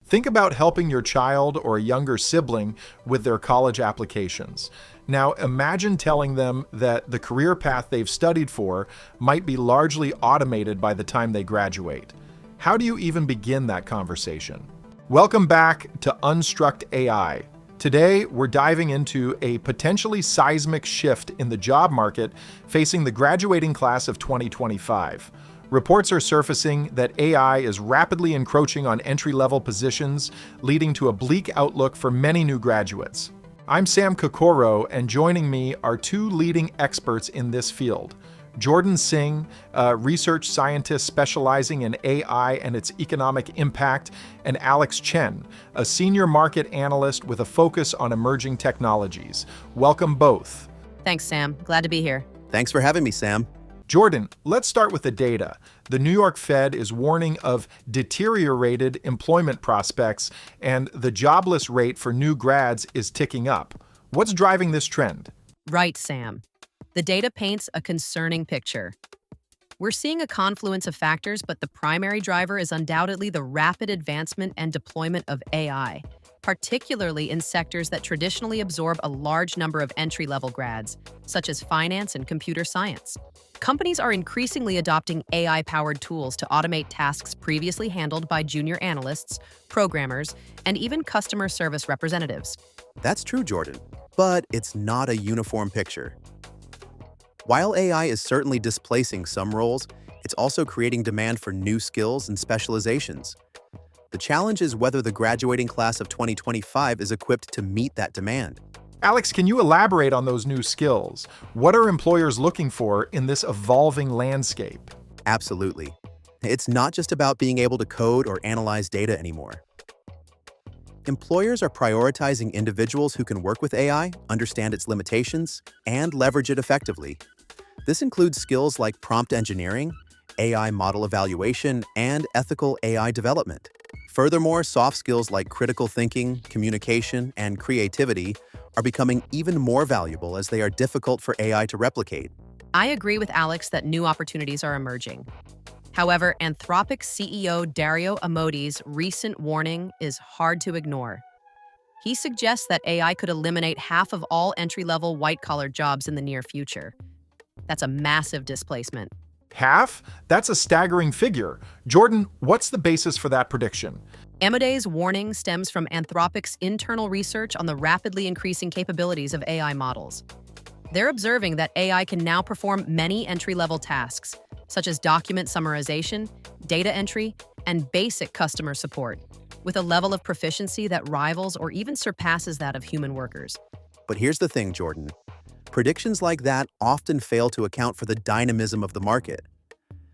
Think about helping your child or a younger sibling with their college applications. Now, imagine telling them that the career path they've studied for might be largely automated by the time they graduate. How do you even begin that conversation? Welcome back to Unstruct AI. Today, we're diving into a potentially seismic shift in the job market facing the graduating class of 2025. Reports are surfacing that AI is rapidly encroaching on entry-level positions, leading to a bleak outlook for many new graduates. I'm Sam Kokoro, and joining me are two leading experts in this field. Jordan Singh, a research scientist specializing in AI and its economic impact, and Alex Chen, a senior market analyst with a focus on emerging technologies. Welcome both. Thanks, Sam. Glad to be here. Thanks for having me, Sam. Jordan, let's start with the data. The New York Fed is warning of deteriorated employment prospects, and the jobless rate for new grads is ticking up. What's driving this trend? Right, Sam. The data paints a concerning picture. We're seeing a confluence of factors, but the primary driver is undoubtedly the rapid advancement and deployment of AI, particularly in sectors that traditionally absorb a large number of entry-level grads, such as finance and computer science. Companies are increasingly adopting AI-powered tools to automate tasks previously handled by junior analysts, programmers, and even customer service representatives. That's true, Jordan, but it's not a uniform picture. While AI is certainly displacing some roles, it's also creating demand for new skills and specializations. The challenge is whether the graduating class of 2025 is equipped to meet that demand. Alex, can you elaborate on those new skills? What are employers looking for in this evolving landscape? Absolutely. It's not just about being able to code or analyze data anymore. Employers are prioritizing individuals who can work with AI, understand its limitations, and leverage it effectively. This includes skills like prompt engineering, AI model evaluation, and ethical AI development. Furthermore, soft skills like critical thinking, communication, and creativity are becoming even more valuable as they are difficult for AI to replicate. I agree with Alex that new opportunities are emerging. However, Anthropic CEO Dario Amodei's recent warning is hard to ignore. He suggests that AI could eliminate half of all entry-level white-collar jobs in the near future. That's a massive displacement. Half? That's a staggering figure. Jordan, what's the basis for that prediction? Amodei's warning stems from Anthropic's internal research on the rapidly increasing capabilities of AI models. They're observing that AI can now perform many entry-level tasks, such as document summarization, data entry, and basic customer support, with a level of proficiency that rivals or even surpasses that of human workers. But here's the thing, Jordan. Predictions like that often fail to account for the dynamism of the market.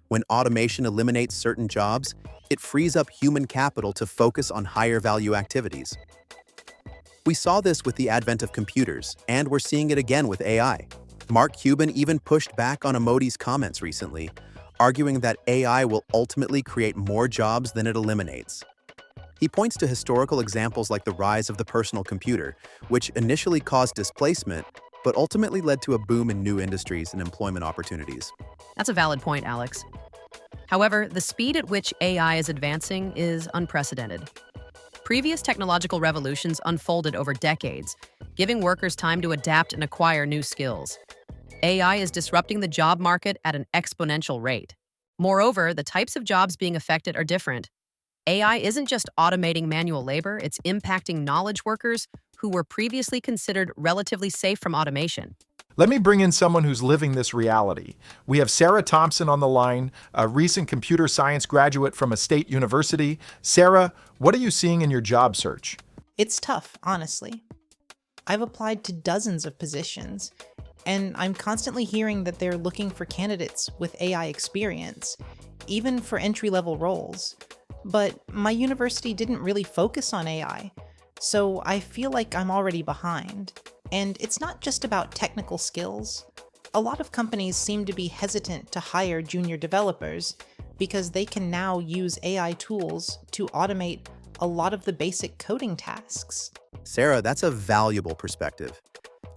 When automation eliminates certain jobs, it frees up human capital to focus on higher value activities. We saw this with the advent of computers, and we're seeing it again with AI. Mark Cuban even pushed back on Amodei's comments recently, arguing that AI will ultimately create more jobs than it eliminates. He points to historical examples like the rise of the personal computer, which initially caused displacement, but ultimately led to a boom in new industries and employment opportunities. That's a valid point, Alex. However, the speed at which AI is advancing is unprecedented. Previous technological revolutions unfolded over decades, giving workers time to adapt and acquire new skills. AI is disrupting the job market at an exponential rate. Moreover, the types of jobs being affected are different. AI isn't just automating manual labor, it's impacting knowledge workers who were previously considered relatively safe from automation. Let me bring in someone who's living this reality. We have Sarah Thompson on the line, a recent computer science graduate from a state university. Sarah, what are you seeing in your job search? It's tough, honestly. I've applied to dozens of positions, and I'm constantly hearing that they're looking for candidates with AI experience, even for entry-level roles. But my university didn't really focus on AI, so I feel like I'm already behind. And it's not just about technical skills. A lot of companies seem to be hesitant to hire junior developers because they can now use AI tools to automate a lot of the basic coding tasks. Sarah, that's a valuable perspective.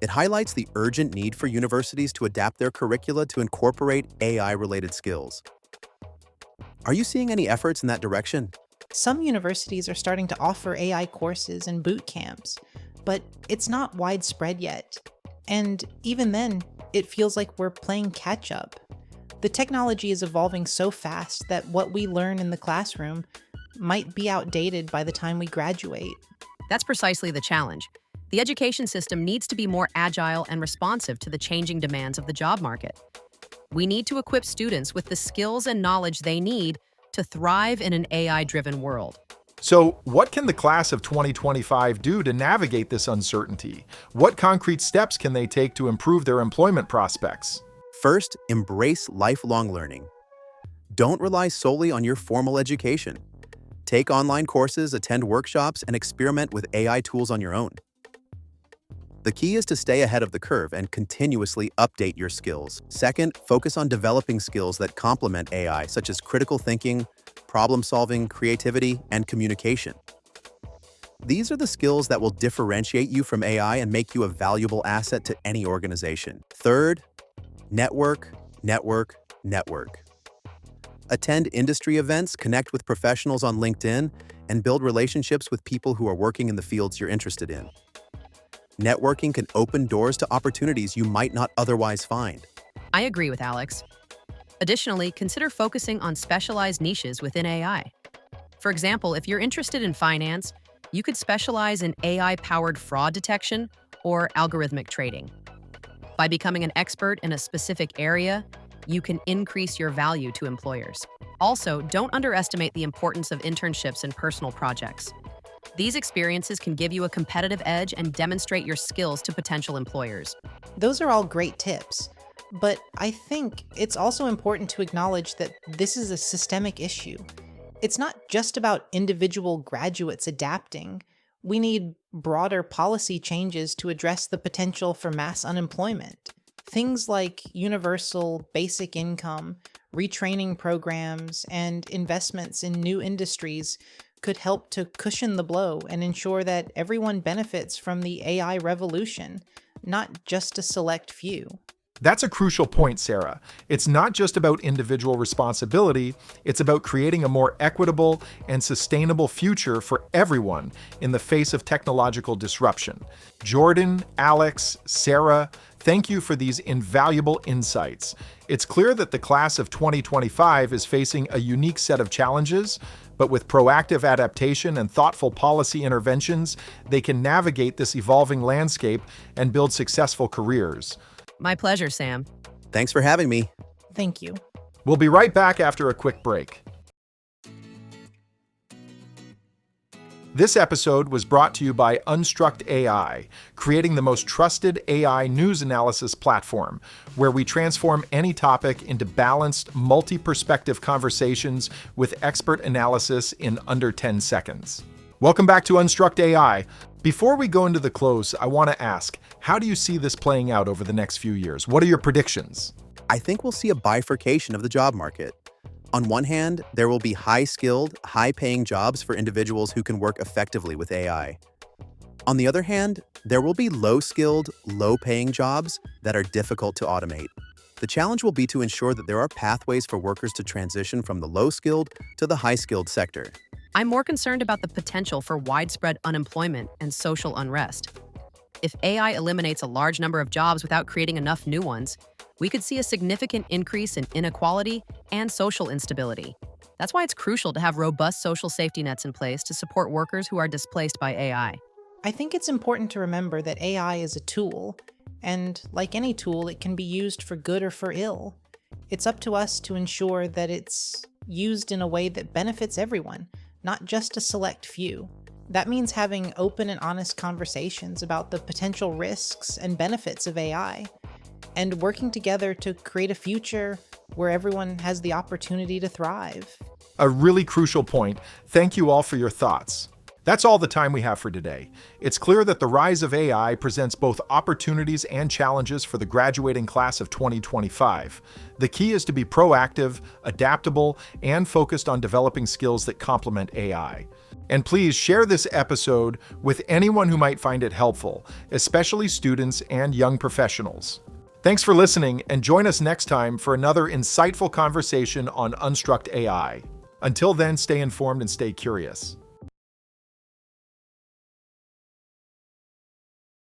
It highlights the urgent need for universities to adapt their curricula to incorporate AI-related skills. Are you seeing any efforts in that direction? Some universities are starting to offer AI courses and boot camps, but it's not widespread yet. And even then, it feels like we're playing catch up. The technology is evolving so fast that what we learn in the classroom might be outdated by the time we graduate. That's precisely the challenge. The education system needs to be more agile and responsive to the changing demands of the job market. We need to equip students with the skills and knowledge they need to thrive in an AI-driven world. So, what can the class of 2025 do to navigate this uncertainty? What concrete steps can they take to improve their employment prospects? First, embrace lifelong learning. Don't rely solely on your formal education. Take online courses, attend workshops, and experiment with AI tools on your own. The key is to stay ahead of the curve and continuously update your skills. Second, focus on developing skills that complement AI, such as critical thinking, problem-solving, creativity, and communication. These are the skills that will differentiate you from AI and make you a valuable asset to any organization. Third, network, network, network. Attend industry events, connect with professionals on LinkedIn, and build relationships with people who are working in the fields you're interested in. Networking can open doors to opportunities you might not otherwise find. I agree with Alex. Additionally, consider focusing on specialized niches within AI. For example, if you're interested in finance, you could specialize in AI-powered fraud detection or algorithmic trading. By becoming an expert in a specific area, you can increase your value to employers. Also, don't underestimate the importance of internships and personal projects. These experiences can give you a competitive edge and demonstrate your skills to potential employers. Those are all great tips, but I think it's also important to acknowledge that this is a systemic issue. It's not just about individual graduates adapting. We need broader policy changes to address the potential for mass unemployment. Things like universal basic income, retraining programs, and investments in new industries could help to cushion the blow and ensure that everyone benefits from the AI revolution, not just a select few. That's a crucial point, Sarah. It's not just about individual responsibility, it's about creating a more equitable and sustainable future for everyone in the face of technological disruption. Jordan, Alex, Sarah, thank you for these invaluable insights. It's clear that the class of 2025 is facing a unique set of challenges, but with proactive adaptation and thoughtful policy interventions, they can navigate this evolving landscape and build successful careers. My pleasure, Sam. Thanks for having me. Thank you. We'll be right back after a quick break. This episode was brought to you by Unstruct AI, creating the most trusted AI news analysis platform, where we transform any topic into balanced, multi-perspective conversations with expert analysis in under 10 seconds. Welcome back to Unstruct AI. Before we go into the close, I want to ask, how do you see this playing out over the next few years? What are your predictions? I think we'll see a bifurcation of the job market. On one hand, there will be high-skilled, high-paying jobs for individuals who can work effectively with AI. On the other hand, there will be low-skilled, low-paying jobs that are difficult to automate. The challenge will be to ensure that there are pathways for workers to transition from the low-skilled to the high-skilled sector. I'm more concerned about the potential for widespread unemployment and social unrest. If AI eliminates a large number of jobs without creating enough new ones, we could see a significant increase in inequality and social instability. That's why it's crucial to have robust social safety nets in place to support workers who are displaced by AI. I think it's important to remember that AI is a tool, and like any tool, it can be used for good or for ill. It's up to us to ensure that it's used in a way that benefits everyone, not just a select few. That means having open and honest conversations about the potential risks and benefits of AI, and working together to create a future where everyone has the opportunity to thrive. A really crucial point. Thank you all for your thoughts. That's all the time we have for today. It's clear that the rise of AI presents both opportunities and challenges for the graduating class of 2025. The key is to be proactive, adaptable, and focused on developing skills that complement AI. And please share this episode with anyone who might find it helpful, especially students and young professionals. Thanks for listening, and join us next time for another insightful conversation on Unstruct AI. Until then, stay informed and stay curious.